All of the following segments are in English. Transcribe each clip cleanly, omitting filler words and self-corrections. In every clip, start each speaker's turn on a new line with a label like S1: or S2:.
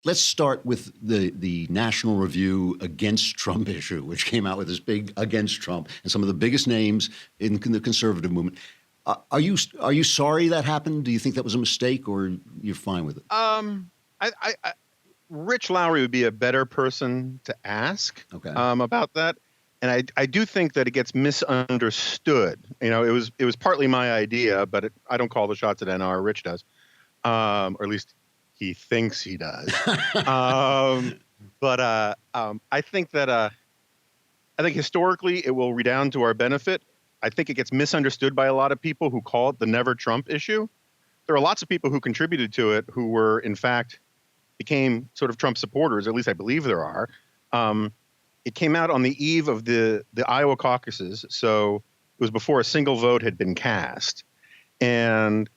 S1: Let's start with the National Review Against Trump issue, which came out with this big against Trump and some of the biggest names in the conservative movement. Are you sorry that happened? Do you think that was a mistake, or you're fine with it?
S2: Rich Lowry would be a better person to ask
S1: Okay.
S2: about that. And I do think that it gets misunderstood. It was partly my idea, but I don't call the shots at NR. Rich does, or at least he thinks he does. But I think that I think historically it will redound to our benefit. I think it gets misunderstood by a lot of people who call it the never Trump issue. There are lots of people who contributed to it who were, in fact, became sort of Trump supporters. At least I believe there are. It came out on the eve of the Iowa caucuses, so it was before a single vote had been cast. And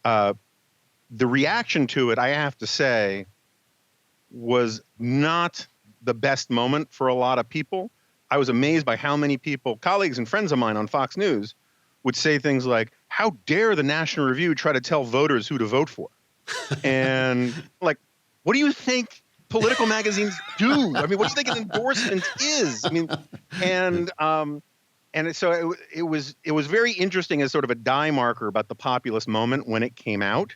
S2: the reaction to it, I have to say, was not the best moment for a lot of people. I was amazed by how many people, colleagues and friends of mine on Fox News, would say things like, "How dare the National Review try to tell voters who to vote for?" And like, what do you think political magazines do? I mean, what do you think an endorsement is? I mean, so it was very interesting as sort of a die marker about the populist moment when it came out,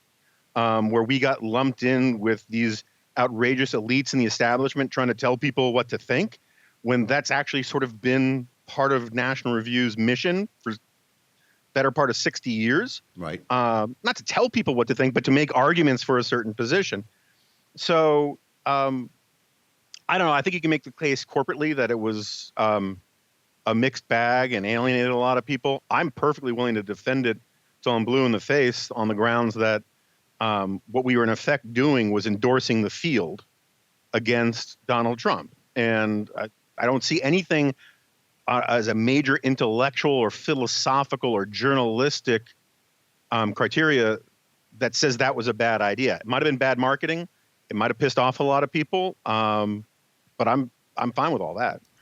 S2: where we got lumped in with these outrageous elites in the establishment trying to tell people what to think, when that's actually sort of been part of National Review's mission for better part of 60 years.
S1: Right.
S2: Not to tell people what to think, but to make arguments for a certain position. So I don't know. I think you can make the case corporately that it was a mixed bag and alienated a lot of people. I'm perfectly willing to defend it till I'm blue in the face on the grounds that what we were in effect doing was endorsing the field against Donald Trump. And I don't see anything as a major intellectual or philosophical or journalistic criteria that says that was a bad idea. It might have been bad marketing. It might have pissed off a lot of people. But I'm fine with all that.